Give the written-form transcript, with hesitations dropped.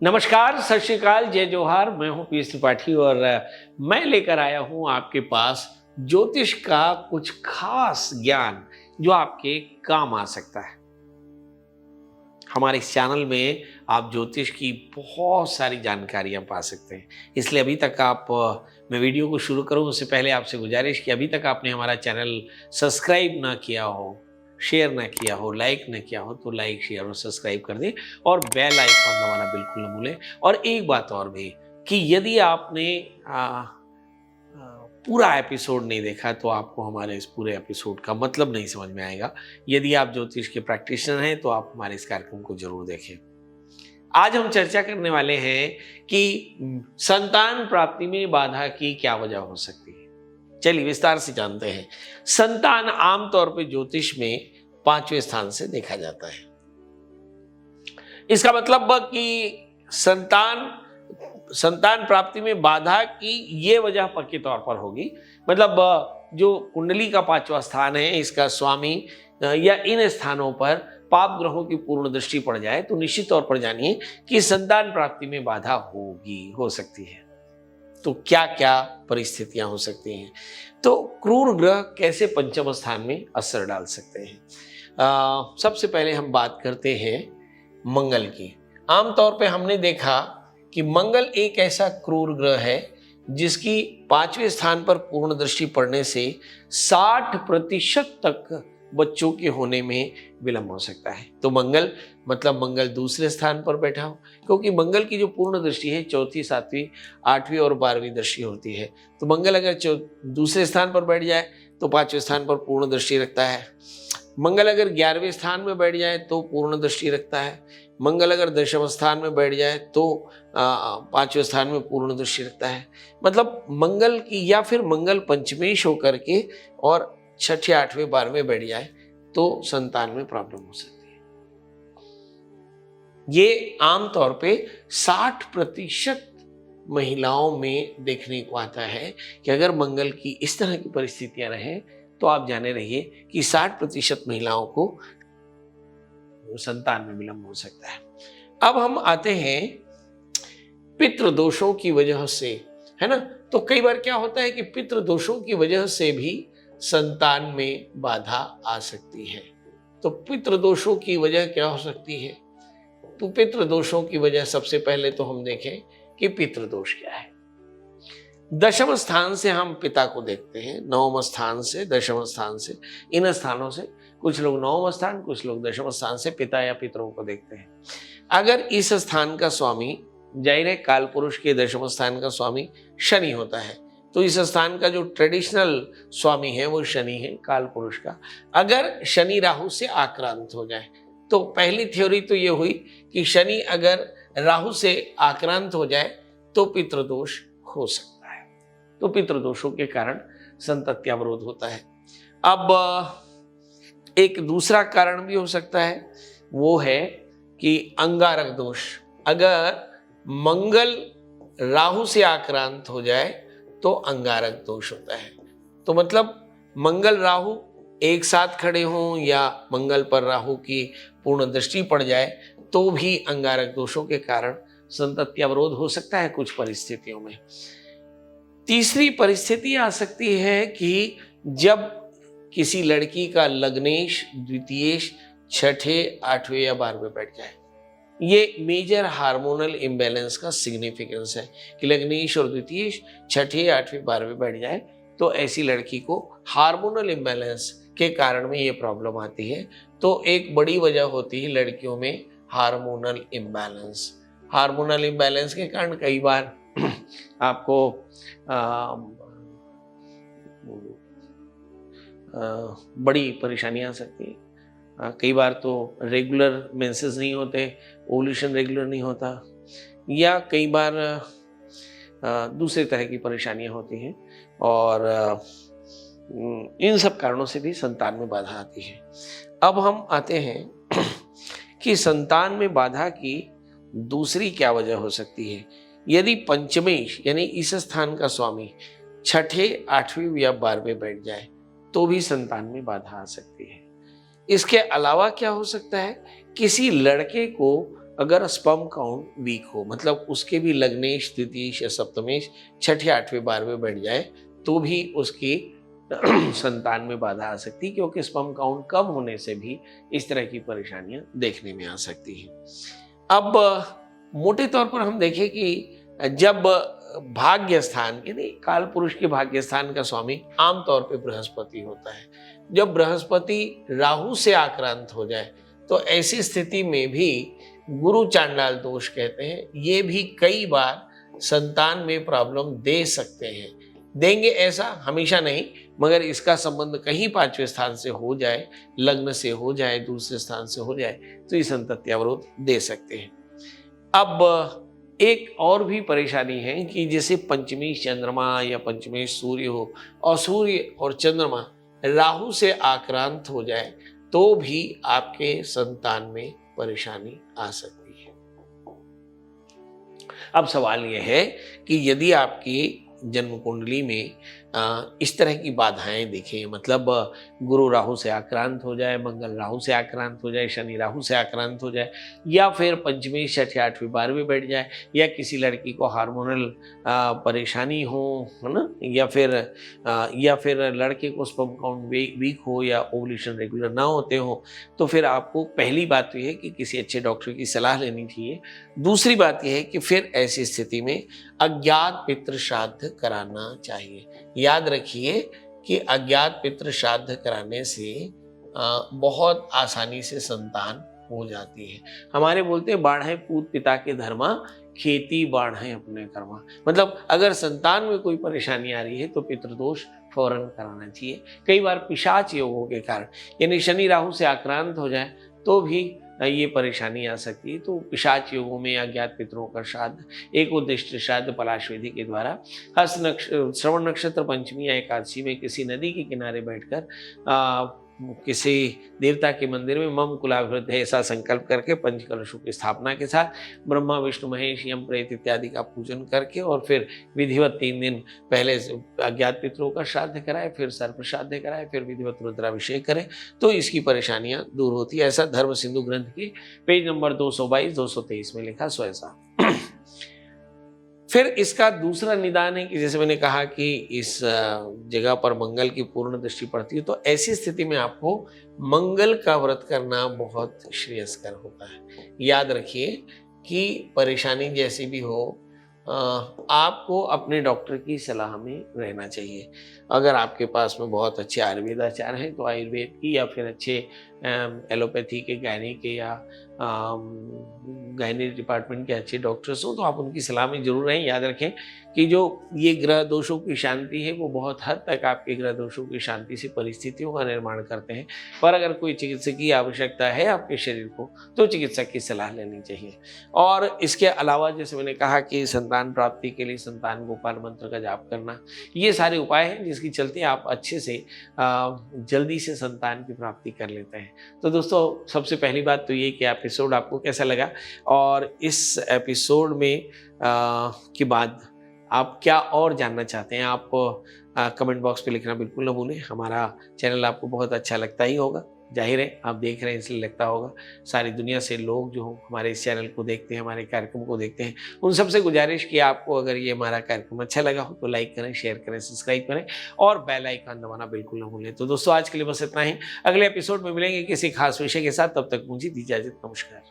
नमस्कार, सत श्री अकाल, जय जोहार। मैं हूं पीएस त्रिपाठी और मैं लेकर आया हूं आपके पास ज्योतिष का कुछ खास ज्ञान जो आपके काम आ सकता है। हमारे इस चैनल में आप ज्योतिष की बहुत सारी जानकारियां पा सकते हैं। इसलिए अभी तक मैं वीडियो को शुरू करूं उससे पहले आपसे गुजारिश कि अभी तक आपने हमारा चैनल सब्सक्राइब ना किया हो, शेयर ना किया हो, लाइक ना किया हो तो लाइक, शेयर और सब्सक्राइब कर दें और बेल आइकॉन दबाना बिल्कुल न भूलें। और एक बात और भी कि यदि आपने पूरा एपिसोड नहीं देखा तो आपको हमारे इस पूरे एपिसोड का मतलब नहीं समझ में आएगा। यदि आप ज्योतिष के प्रैक्टिशनर हैं तो आप हमारे इस कार्यक्रम को जरूर देखें। आज हम चर्चा करने वाले हैं कि संतान प्राप्ति में बाधा की क्या वजह हो सकती है। चलिए विस्तार से जानते हैं। संतान आमतौर पर ज्योतिष में 5वें स्थान से देखा जाता है। इसका मतलब कि संतान प्राप्ति में बाधा की ये वजह पक्के तौर पर होगी। मतलब जो कुंडली का 5वां स्थान है, इसका स्वामी या इन स्थानों पर पाप ग्रहों की पूर्ण दृष्टि पड़ जाए तो निश्चित तौर पर जानिए कि संतान प्राप्ति में बाधा हो सकती है। तो क्या क्या परिस्थितियां हो सकती हैं? तो क्रूर ग्रह कैसे पंचम स्थान में असर डाल सकते हैं? सबसे पहले हम बात करते हैं मंगल की। आमतौर पे हमने देखा कि मंगल एक ऐसा क्रूर ग्रह है जिसकी 5वें स्थान पर पूर्ण दृष्टि पड़ने से 60% तक बच्चों के होने में विलंब हो सकता है। तो मंगल मतलब मंगल दूसरे स्थान पर बैठा हो, क्योंकि मंगल की जो पूर्ण दृष्टि है 4वीं, 7वीं, 8वीं और 12वीं दृष्टि होती है। तो मंगल अगर दूसरे स्थान पर बैठ जाए तो 5वें स्थान पर पूर्ण दृष्टि रखता है। मंगल अगर 11वें स्थान में बैठ जाए तो पूर्ण दृष्टि रखता है। मंगल अगर 10वें स्थान में बैठ जाए तो 5वें स्थान में पूर्ण दृष्टि रखता है। मतलब मंगल की या फिर मंगल पंचमेश होकर के और 6ठे, 8वें, 12वें बैठ जाए तो संतान में प्रॉब्लम हो सकती है। ये आमतौर पे 60% महिलाओं में देखने को आता है कि अगर मंगल की इस तरह की परिस्थितियां रहें तो आप जाने रहिए कि 60% महिलाओं को संतान में विलंब हो सकता है। अब हम आते हैं पितृदोषों की वजह से, है ना। तो कई बार क्या होता है कि पितृदोषों की वजह से भी संतान में बाधा आ सकती है। तो पितृदोषों की वजह क्या हो सकती है? तो पितृदोषों की वजह सबसे पहले तो हम देखें कि पितृदोष क्या है। 10वें स्थान से हम पिता को देखते हैं, 9वें स्थान से, 10वें स्थान से, इन स्थानों से कुछ लोग 9वें स्थान, कुछ लोग 10वें स्थान से पिता या पितरों को देखते हैं। अगर इस स्थान का स्वामी, जाहिर है काल पुरुष के 10वें स्थान का स्वामी शनि होता है, तो इस स्थान का जो ट्रेडिशनल स्वामी है वो शनि है, काल पुरुष का। अगर शनि राहु से आक्रांत हो जाए तो पहली थ्योरी तो ये हुई कि शनि अगर राहु से आक्रांत हो जाए तो पितृदोष हो सकता है। तो पितृदोषों के कारण संतति अवरोध होता है। अब एक दूसरा कारण भी हो सकता है, वो है कि अंगारक दोष। अगर मंगल राहु से आक्रांत हो जाए तो अंगारक दोष होता है। तो मतलब मंगल राहु एक साथ खड़े हों या मंगल पर राहु की पूर्ण दृष्टि पड़ जाए तो भी अंगारक दोषों के कारण संतति अवरोध हो सकता है कुछ परिस्थितियों में। तीसरी परिस्थिति आ सकती है कि जब किसी लड़की का लग्नेश, द्वितीयेश, 6ठे, 8वें या 12वें बैठ जाए। ये मेजर हार्मोनल इम्बैलेंस का सिग्निफिकेंस है कि लग्नेश और द्वितीयेश 6ठे, 8वें, 12वें बैठ जाए तो ऐसी लड़की को हार्मोनल इम्बैलेंस के कारण में ये प्रॉब्लम आती है। तो एक बड़ी वजह होती है लड़कियों में हार्मोनल इम्बैलेंस। हार्मोनल इम्बैलेंस के कारण कई बार आपको बड़ी परेशानियां आ सकती है। कई बार तो रेगुलर मेंसेस नहीं होते, ओव्यूलेशन रेगुलर नहीं होता, या कई बार दूसरे तरह की परेशानियां होती हैं और इन सब कारणों से भी संतान में बाधा आती है। अब हम आते हैं कि संतान में बाधा की दूसरी क्या वजह हो सकती है। यदि पंचमेश यानी इस स्थान का स्वामी 6ठे, 8वीं या 12वें बैठ जाए तो भी संतान में बाधा आ सकती है। इसके अलावा क्या हो सकता है, किसी लड़के को अगर स्पर्म काउंट वीक हो, मतलब उसके भी लग्नेश, द्वितीयेश या सप्तमेश, छठे, आठवें, 12वें बैठ जाए, तो भी उसकी संतान में बाधा आ सकती है, क्योंकि स्पर्म काउंट कम होने से भी इस तरह की परेशानियां देखने में आ सकती हैं। अब मोटे तौर पर हम देखें कि जब भाग्य स्थान यानी काल पुरुष के भाग्य स्थान का स्वामी आमतौर पे बृहस्पति होता है, जब बृहस्पति राहु से आक्रांत हो जाए तो ऐसी स्थिति में भी गुरु चांडाल दोष कहते हैं, ये भी कई बार संतान में प्रॉब्लम दे सकते हैं। देंगे ऐसा हमेशा नहीं, मगर इसका संबंध कहीं 5वें स्थान से हो जाए, लग्न से हो जाए, दूसरे स्थान से हो जाए, तो ये संतति अवरोध दे सकते हैं। अब एक और भी परेशानी है कि जैसे पंचमी चंद्रमा या पंचमी सूर्य हो और सूर्य और चंद्रमा राहु से आक्रांत हो जाए तो भी आपके संतान में परेशानी आ सकती है। अब सवाल यह है कि यदि आपकी जन्म कुंडली में इस तरह की बाधाएं दिखें, मतलब गुरु राहु से आक्रांत हो जाए, मंगल राहु से आक्रांत हो जाए, शनि राहु से आक्रांत हो जाए, या फिर पंचमी, छठे, आठवीं, 12वें बैठ जाए, या किसी लड़की को हार्मोनल परेशानी हो, है ना, या फिर लड़के को स्पर्म काउंट वीक हो या ओवुलेशन रेगुलर ना होते हो, तो फिर आपको पहली बात तो यह है कि किसी अच्छे डॉक्टर की सलाह लेनी चाहिए। दूसरी बात यह है कि फिर ऐसी स्थिति में अज्ञात पितृ श्राद्ध कराना चाहिए। याद रखिए कि अज्ञात पितृ श्राद्ध कराने से बहुत आसानी से संतान हो जाती है। हमारे बोलते हैं बाढ़े पूत पिता के धर्मा, खेती बाढ़े अपने कर्मा। मतलब अगर संतान में कोई परेशानी आ रही है तो पितृदोष फौरन कराना चाहिए। कई बार पिशाच योगों के कारण, यानी शनि राहु से आक्रांत हो जाए तो भी ये परेशानी आ सकती है। तो पिशाच योगों में अज्ञात पितरों का श्राद्ध, एक उद्दिष्ट श्राद्ध पलाश विधि के द्वारा श्रवण नक्षत्र पंचमी या एकादशी में किसी नदी के किनारे बैठकर किसी देवता के मंदिर में मम कुलाभिवृद्ध है ऐसा संकल्प करके पंच कलशों की स्थापना के साथ ब्रह्मा विष्णु महेश यम प्रेत इत्यादि का पूजन करके और फिर विधिवत 3 दिन पहले अज्ञात पितरों का श्राद्ध कराए, फिर सर्प श्राद्ध कराए, फिर विधिवत रुद्राभिषेक करें तो इसकी परेशानियां दूर होती है। ऐसा धर्म सिंधु ग्रंथ के पेज नंबर 222-223 में लिखा स्वयसा। फिर इसका दूसरा निदान है कि जैसे मैंने कहा कि इस जगह पर मंगल की पूर्ण दृष्टि पड़ती है, तो ऐसी स्थिति में आपको मंगल का व्रत करना बहुत श्रेयस्कर होता है। याद रखिए कि परेशानी जैसी भी हो, आपको अपने डॉक्टर की सलाह में रहना चाहिए। अगर आपके पास में बहुत अच्छे आयुर्वेदाचार्य हैं तो आयुर्वेद की, या फिर अच्छे एलोपैथी के, गायनी के या गायनी डिपार्टमेंट के अच्छे डॉक्टर्स हों तो आप उनकी सलाह में जरूर रहें। याद रखें कि जो ये ग्रह दोषों की शांति है वो बहुत हद तक आपके ग्रह दोषों की शांति से परिस्थितियों का निर्माण करते हैं, पर अगर कोई चिकित्सक की आवश्यकता है आपके शरीर को तो चिकित्सक की सलाह लेनी चाहिए। और इसके अलावा जैसे मैंने कहा कि संतान प्राप्ति के लिए संतान गोपाल मंत्र का जाप करना, ये सारे उपाय हैं जिसकी चलते आप अच्छे से जल्दी से संतान की प्राप्ति कर लेते हैं। तो दोस्तों सबसे पहली बात तो ये कि एपिसोड आपको कैसा लगा, और इस एपिसोड में के बाद आप क्या और जानना चाहते हैं आप कमेंट बॉक्स पे लिखना बिल्कुल ना भूलें। हमारा चैनल आपको बहुत अच्छा लगता ही होगा, जाहिर है आप देख रहे हैं इसलिए लगता होगा। सारी दुनिया से लोग जो हमारे इस चैनल को देखते हैं, हमारे कार्यक्रम को देखते हैं, उन सबसे गुजारिश कि आपको अगर ये हमारा कार्यक्रम अच्छा लगा हो तो लाइक करें, शेयर करें, सब्सक्राइब करें और बेल आइकन दबाना बिल्कुल ना भूलें। तो दोस्तों आज के लिए बस इतना ही। अगले एपिसोड में मिलेंगे किसी खास विषय के साथ, तब तक मुझे दीजिए इजाजत। नमस्कार।